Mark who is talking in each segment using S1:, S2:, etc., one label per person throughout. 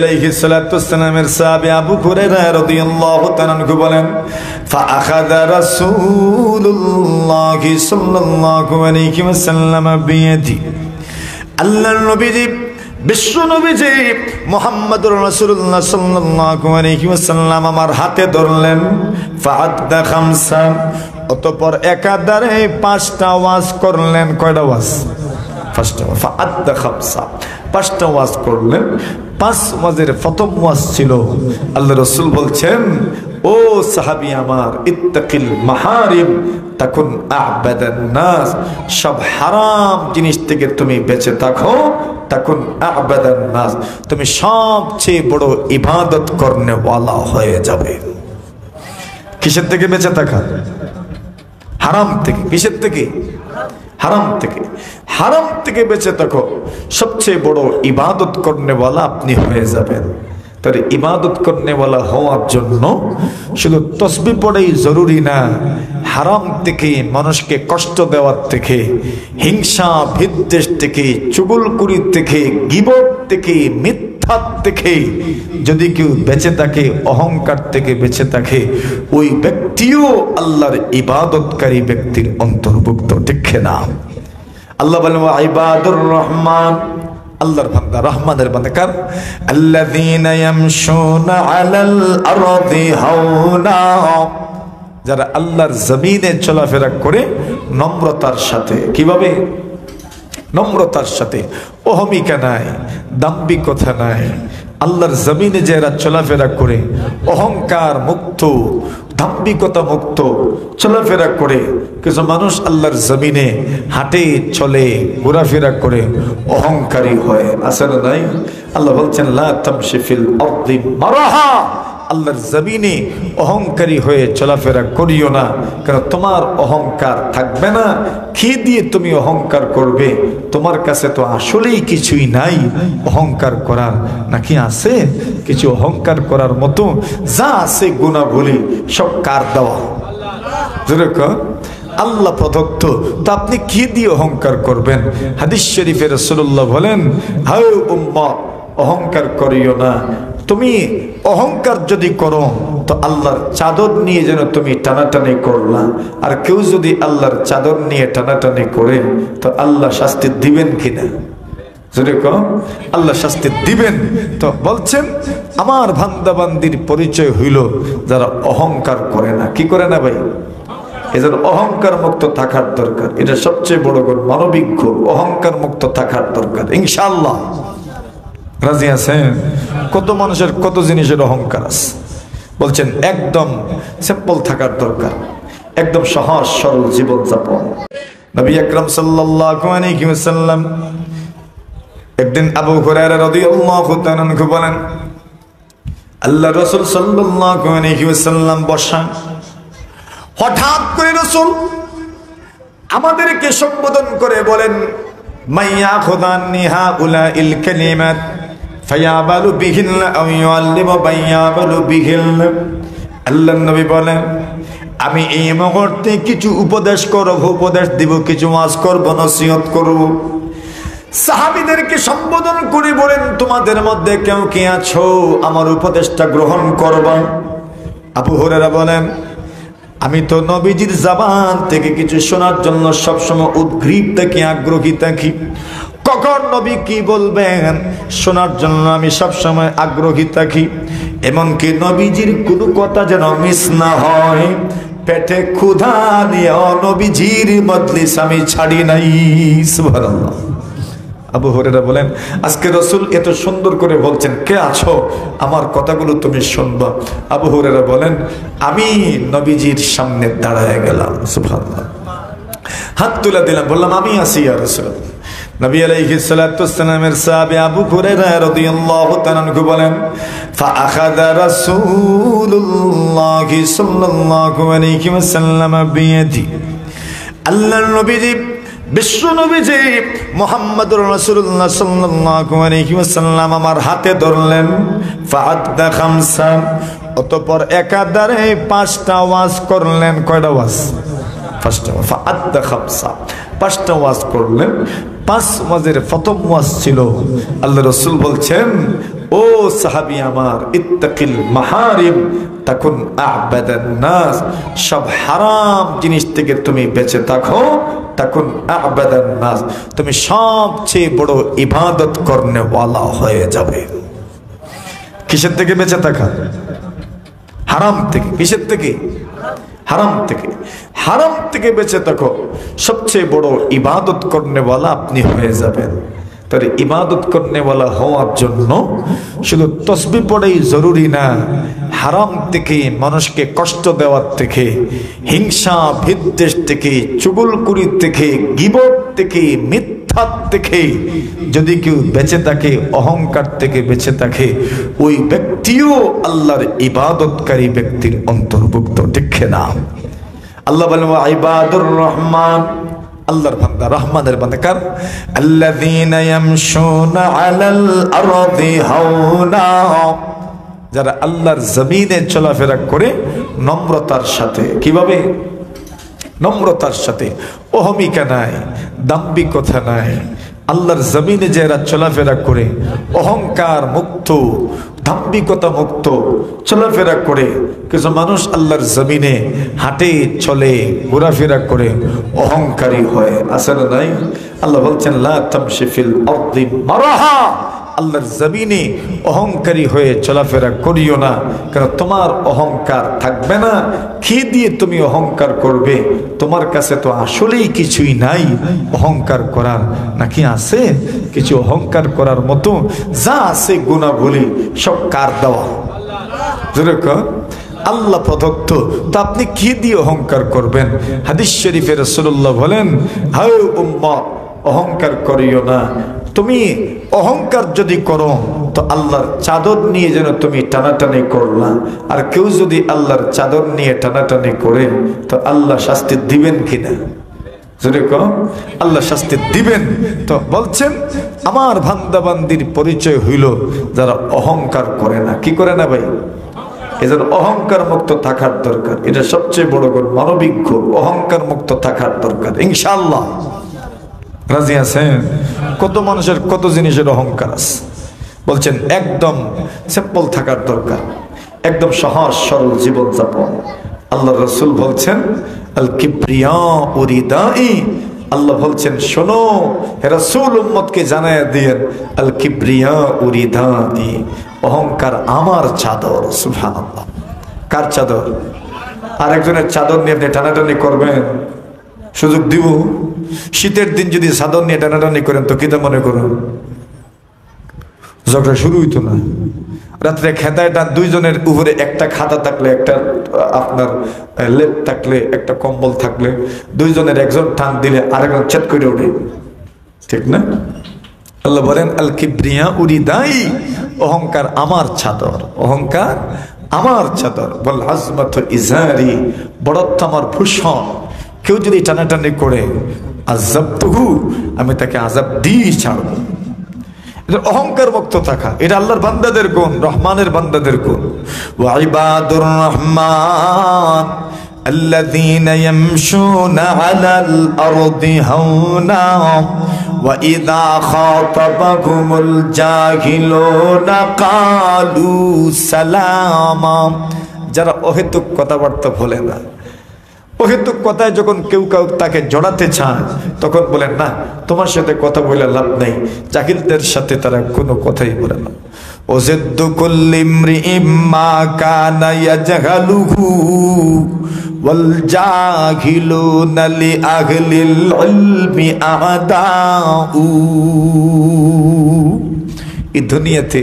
S1: আলাইহিস সালাতু ওয়াসসালামের সাহাবী আবু হুরায়রা রাদিয়াল্লাহু তাআলা আনহু বলেন, ফাআখাযা রাসূলুল্লাহি সাল্লাল্লাহু আলাইহি ওয়াসাল্লাম বিয়াদি, আল্লাহর নবীজি বিশ্ব নবীজি মুহাম্মদুর রাসূলুল্লাহ সাল্লাল্লাহু আলাইহি ওয়াসাল্লাম আমার হাতে ধরলেন। ফাআদ্দা খামসা, অতঃপর একাধারে পাঁচটা ওয়াজ করলেন। কয়টা ওয়াজ? পাঁচটা। ফাআদ্দা খামসা, পাঁচটা ওয়াজ করলেন। পাঁচ ওয়াজের প্রথম ওয়াজ ছিল, আল্লাহ রাসূল বলছেন, ও সাহাবী আমার, ইত্তাকিল মাহারিম তাকুন আ'বাদান নাস, সব হারাম জিনিস থেকে তুমি বেঁচে থাকো, তাকুন আ'বাদান নাস, তুমি সবচেয়ে বড় ইবাদত করনে ওয়ালা হয়ে যাবে। কিসের থেকে বেঁচে থাকা? হারাম থেকে। কিসের থেকে? হারাম থেকে। হারাম থেকে বেঁচে থাকো, সবচেয়ে বড় ইবাদত করনে ওয়ালা আপনি হয়ে যাবেন। তার ইবাদত করনে ওয়ালা হওয়ার জন্য শুধু তসবিহ পড়াই জরুরি না, হারাম থেকে, মানুষকে কষ্ট দেওয়ার থেকে, হিংসা বিদ্বেষ থেকে, চুগলখড়ি থেকে, গীবত থেকে, মিথ্যার থেকে যদি কেউ বেঁচে থাকে, অহংকার থেকে বেঁচে থাকে, ওই ব্যক্তিও আল্লাহর ইবাদতকারী ব্যক্তির অন্তর্ভুক্ত। ঠিক না? আল্লাহ বলেন, ওয়া ইবাদুর রহমান, আল্লাহর বান্দা, রহমানের বান্দা কার? আল্লাযীনা ইয়ামশুনা আলাল আরদি হাওনা, যারা আল্লাহর জমিনে চলাফেরা করে নম্রতার সাথে। কিভাবে? নম্রতার সাথে, অহমিকা নাই, দাম্ভিকতা নাই। আল্লাহর জমিনে যারা চলাফেরা করে অহংকার মুক্ত, দাম্ভিকতা মুক্ত চলাফেরা করে। কিছু মানুষ আল্লাহর জমিনে হাঁটে, চলে, ঘোরাফেরা করে অহংকারী হয়, আছে না নাই? আল্লাহ বলছেন, লা তামশি ফিল আরদি মারাহা, আল্লাহর জমিনে অহংকারী হয়ে চলাফেরা করিও না, কারণ তোমার অহংকার থাকবে না। কি দিয়ে তুমি অহংকার করবে? তোমার কাছে তো আসলেই কিছুই নাই অহংকার করার, নাকি আছে কিছু অহংকার করার মতো? যা আছে গুনাহগুলি সব কার দেওয়া? যেরকম আল্লাহ প্রদত্ত, তো আপনি কি দিয়ে অহংকার করবেন? হাদিস শরীফে রাসূলুল্লাহ বলেন, হায় উম্মত, অহংকার করিও না। তুমি অহংকার যদি করো তো আল্লাহর চাদর নিয়ে যেন তুমি টানাটানি করলা। আর কেউ যদি আল্লাহর চাদর নিয়ে টানাটানি করে তো আল্লাহ শাস্তি দিবেন কিনা? যেরকম আল্লাহ শাস্তি দিবেন। তো বলছেন, আমার বান্দাবান্দির পরিচয় হইল যারা অহংকার করে না। কি করে না ভাই? এজন্য অহংকার মুক্ত থাকার দরকার। এটা সবচেয়ে বড় গুণ, মানবিক গুণ। অহংকার মুক্ত থাকার দরকার, ইনশাআল্লাহ। রাজি আছেন? কত মানুষের কত জিনিসের অহংকার আছে। বলছেন একদম সিম্পল থাকার দরকার, একদম সহজ সরল জীবন যাপন। নবী আকরাম সাল্লাল্লাহু আলাইহি ওয়াসাল্লাম একদিন আবু হুরায়রা রাদিয়াল্লাহু তাআলা আনহু বলেন, আল্লাহ রাসূল সাল্লাল্লাহু আলাইহি ওয়াসাল্লাম বসা, হঠাৎ করে রাসূল আমাদেরকে সম্বোধন করে বলেন, মাইয়া খুদান্নি হাউলাইল কালিমাত ফায়াবালু বিহিল আও ইউআল্লিমু বায়াবালু বিহিল। আল্লাহর নবী বলেন, আমি এই মুহূর্তে কিছু উপদেশ করব, উপদেশ দিব, কিছু ওয়াজ করব, নসিহত করব। সাহাবীদেরকে সম্বোধন করে বলেন, তোমাদের মধ্যে কেউ কি আছো আমার উপদেশটা গ্রহণ করবা? আবু হুরায়রা বলেন, আমি তো নবীজির জবান থেকে কিছু শোনার জন্য সবসময় উদ্গ্রীব থাকি, আগ্রহী থাকি। কখন নবী কি বলবেন শোনার জন্য আমি সবসময় আগ্রহী থাকি। এমনকি নবীজির কোনো কথা যেন মিস না হয়। পেটে ক্ষুধা নিয়ে নবীজির মজলিস আমি ছাড়ি নাই। সুবহানাল্লাহ। আবু হুরায়রা বলেন, আজকে রাসূল এত সুন্দর করে বলছেন, কে আছো আমার কথাগুলো তুমি শুনবা। আবু হুরায়রা বলেন, আমি নবীজির সামনে দাঁড়ায় গেলাম। সুবহানাল্লাহ। হাত তুলে দিলাম, বললাম আমি আছি ইয়া রাসূলুল্লাহ। নবী আলাইহিস সালাতু ওয়াসসালামের সাহাবী আবু হুরায়রা রাদিয়াল্লাহু তাআলা আনহু বলেন, ফাআখাযা রাসূলুল্লাহি সাল্লাল্লাহু আলাইহি ওয়াসাল্লাম বিয়াদি, আল্লাহর নবীজি বিশ্ব নবীজি মুহাম্মদুর রাসূলুল্লাহ সাল্লাল্লাহু আলাইহি ওয়াসাল্লাম আমার হাতে ধরলেন। ফাআদ্দা খামসা, অতঃপর একাধারে পাঁচটা ওয়াজ করলেন। কয়টা ওয়াজ? পাঁচটা। ফাআদ্দা খামসা, পাঁচটা ওয়াজ করলেন। পাঁচ ওয়াজের প্রথম ওয়াজ ছিল, আল্লাহ রাসূল বলছেন, ও ও সাহাবী আমার, ইত্তাকিল মাহারিম তাকুন আ'বাদান নাস, সব হারাম জিনিস থেকে তুমি বেঁচে থাকো, তাকুন আ'বাদান নাস, তুমি সবচেয়ে বড় ইবাদত করনে ওয়ালা হয়ে যাবে। কিসের থেকে বেঁচে থাকা? হারাম থেকে। কিসের থেকে? হারাম থেকে। হারাম থেকে বেঁচে থাকো, সবচেয়ে বড় ইবাদত করনে ওয়ালা আপনি হয়ে যাবেন। তার ইবাদত করনেওয়ালা হওয়ার জন্য শুধু তসবিহ পড়াই জরুরি না, হারাম থেকে, মানুষকে কষ্ট দেওয়ার থেকে, হিংসা বিদ্বেষ থেকে, চুগলখড়ি থেকে, গীবত থেকে, মিথ্যার থেকে যদি কেউ বেঁচে থাকে, অহংকার থেকে বেঁচে থাকে, ওই ব্যক্তিও আল্লাহর ইবাদতকারী ব্যক্তির অন্তর্ভুক্ত। ঠিক না? আল্লাহ বলেন ইবাদুর রহমান, আল্লাহর বান্দা, রহমানের বান্দা কার? আল্লাযীনা ইয়ামশুনা আলাল আরদি হাওনা, যারা আল্লাহর জমিনে চলাফেরা করে নম্রতার সাথে। কিভাবে? নম্রতার সাথে, অহমিকা নাই, দাম্ভিকতা নাই। আল্লাহর জমিনে যারা চলাফেরা করে অহংকার মুক্ত, দাম্ভিকতা মুক্ত চলাফেরা করে। কিছু মানুষ আল্লাহর জমিনে হাঁটে, চলে, ঘোরাফেরা করে অহংকারী হয়, আছে না নাই? আল্লাহ বলছেন লা তামশি ফিল আরদি মারাহা, আল্লাহর জমিনে অহংকারী হয়ে চলাফেরা করিও না। কারণ তোমার অহংকার থাকবে না। কি দিয়ে তুমি অহংকার করবে? তোমার কাছে তো আসলেই কিছুই নাই অহংকার করার, নাকি আছে কিছু? অহংকার করার মতো যা আছে গুনাহগুলি সব কার দেওয়া? যেরকম আল্লাহ প্রদত্ত, তো আপনি কি দিয়ে অহংকার করবেন? হাদিস শরীফে রাসূলুল্লাহ বলেন, হায় উম্মত, অহংকার করিও না। তুমি অহংকার যদি করো তো আল্লাহর চাদর নিয়ে যেন তুমি টানাটানি করলা। আর কেউ যদি আল্লাহর চাদর নিয়ে টানাটানি করে তো আল্লাহ শাস্তি দিবেন কিনা? যদি আল্লাহ শাস্তি দিবেন। তো বলছেন আমার বান্দা বান্দির পরিচয় হইল যারা অহংকার করে না। কি করে না ভাই? এদের অহংকার মুক্ত থাকার দরকার। এটা সবচেয়ে বড় গুণ, মানবিক গুণ। অহংকার মুক্ত থাকার দরকার ইনশাআল্লাহ। রাজি আছেন? কত মানুষের কত জিনিসের অহংকার আছে। বলছেন একদম সিম্পল থাকার দরকার, একদম সহজ সরল জীবন যাপন। আল্লাহ রাসূল বলছেন আল কিবরিয়া উরিদাই, আল্লাহ বলছেন শোনো হে রাসূল, উম্মতকে জানায়া দিয়েন আল কিবরিয়া উরিদাই, অহংকার আমার চাদর। সুবহানাল্লাহ। কার চাদর? আর একজনের চাদর নিয়ে আপনি টানাটানি করবেন? সুযোগ দিব? শীতের দিন যদি চাদর নিয়ে টানাটানি করেন তো কিতা মনে করুন? ঝগড়া শুরু হইতো না। রাত্রে খেতায় টান, দুইজনের উপরে একটা খাতা থাকলে, একটা আপনার লেপ থাকলে, একটা কম্বল থাকলে, দুইজনের একজন টান দিলে আরেকজন চেত করে ওঠে। ঠিক না? আল্লাহ বলেন আল কিবরিয়া উরিদাই, অহংকার আমার চাদর, অহংকার আমার চাদর। বল আজমাতু ইজারি, বড়ত্ব আমার ভূষণ। কেউ যদি টানাটানি করে আযাবতুহু, আমি তাকে আযাব দিয়ে ছাড়ব। এটা অহংকার মুক্ত থাকা, এটা আল্লাহর বান্দাদের গুণ, রহমানের বান্দাদের গুণ। ওয়া ইবাদুর রহমান আল্লাযীনা ইয়ামশুনা আলাল আরদি হাওনা ওয়া ইযা খাতাবাহুমুল জাহিলুনা ক্বালু সালামা, যারা অহেতুক কথাবার্তা বলে না। অহেতুক কথায় যখন কেউ তাকে জড়াতে চায় তখন বলেন না, তোমার সাথে কথা বলে লাভ নেই। জাহিলদের সাথে তারা কোনো কথাই বলে না। ওয়াজিদ্দু কুল্লি ইমরিইম মা কানা ইয়াজহালুহু ওয়াল জাহিলুনা লি আহলিল ইলমি আদাউ। এই দুনিয়াতে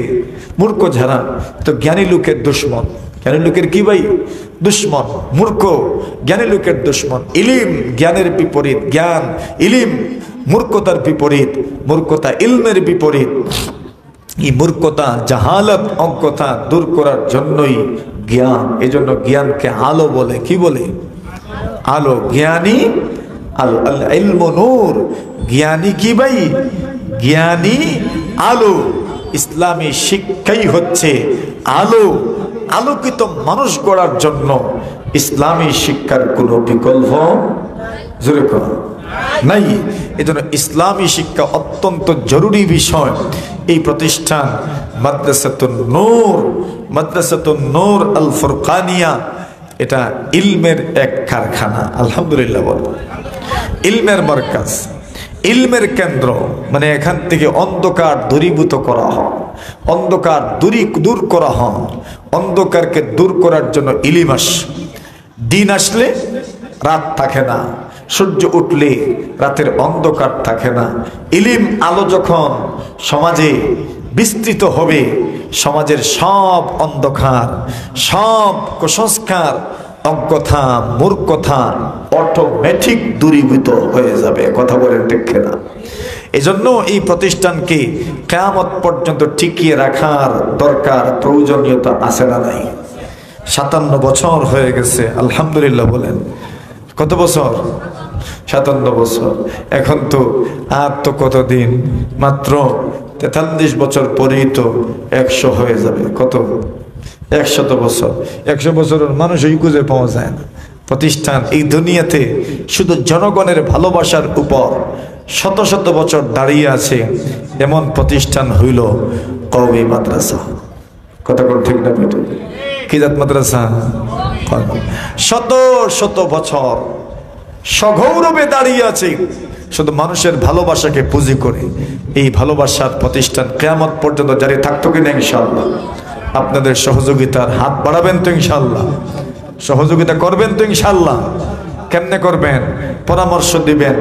S1: মূর্খ যারা, তো জ্ঞানী লোকের দুশ্মন। জ্ঞানী লোকের কি ভাই? দুশ্মন। মূর্খ জ্ঞানী লোকের দুশ্মন। ইলিম জ্ঞানের বিপরীত, জ্ঞান ইলিম মূর্খতার বিপরীত, মূর্খতা ইলমের বিপরীত। এই মূর্খতা, জাহালত, অজ্ঞতা দূর করার জন্যই জ্ঞান। এজন্য জ্ঞানকে আলো বলে। কি বলে? আলো। জ্ঞানী আলো। আল ইলমু নূর। জ্ঞানী কি ভাই? জ্ঞানী আলো। ইসলামী শিক্ষাই হচ্ছে আলো। আলোকিত মানুষ গড়ার জন্য ইসলামী শিক্ষার কোনো বিকল্প জোরে নাই। এজন্য ইসলামী শিক্ষা অত্যন্ত জরুরি বিষয়। এই প্রতিষ্ঠান মাদ্রাসাতুন নূর আল ফুরকানিয়া, এটা ইলমের এক কারখানা। আলহামদুলিল্লাহ বল, ইলমের মারকাজ, ইলমের কেন্দ্র। মানে এখান থেকে অন্ধকার দূরীভূত করা হয়, অন্ধকার দূর করা হয়। অন্ধকারকে দূর করার জন্য ইলিম আসে। দিন আসলে রাত থাকে না, সূর্য উঠলে রাতের অন্ধকার থাকে না। ইলিম আলো যখন সমাজে বিস্তৃত হবে, সমাজের সব অন্ধকার, সব কুসংস্কার, অজ্ঞতা, মূর্খতা অটোমেটিক দূরীভূত হয়ে যাবে। কথা বলেন ঠিক না? এজন্য এই প্রতিষ্ঠানকে কিয়ামত পর্যন্ত টিকিয়ে রাখার দরকার, প্রয়োজনীয়তা আছে না নাই? 57 বছর হয়ে গেছে, আলহামদুলিল্লাহ বলেন। কত বছর? 57 বছর। এখন তো আর তো কতদিন, মাত্র 43 বছর পরেই তো 100 হয়ে যাবে। কত? 100 বছর। 100 বছরের মানুষই খুঁজে পাওয়া যায় না। প্রতিষ্ঠান এই দুনিয়াতে শুধু জনগণের ভালোবাসার উপর শত শত বছর দাঁড়িয়ে আছে, এমন প্রতিষ্ঠান হইল কওমি মাদ্রাসা। কথা কোন ঠিক না বেটা? কি জাত মাদ্রাসা? শত শত বছর সগৌরবে দাঁড়িয়ে আছে, শুধু মানুষের ভালোবাসাকে পুঁজি করে। এই ভালোবাসার প্রতিষ্ঠান কিয়ামত পর্যন্ত জারি থাকতো কিনা ইনশাআল্লাহ? আপনাদের সহযোগিতার হাত বাড়াবেন তো ইনশাআল্লাহ? সহযোগিতা করবেন তো ইনশাআল্লাহ? কেমনে করবেন? পরামর্শ দিবেন।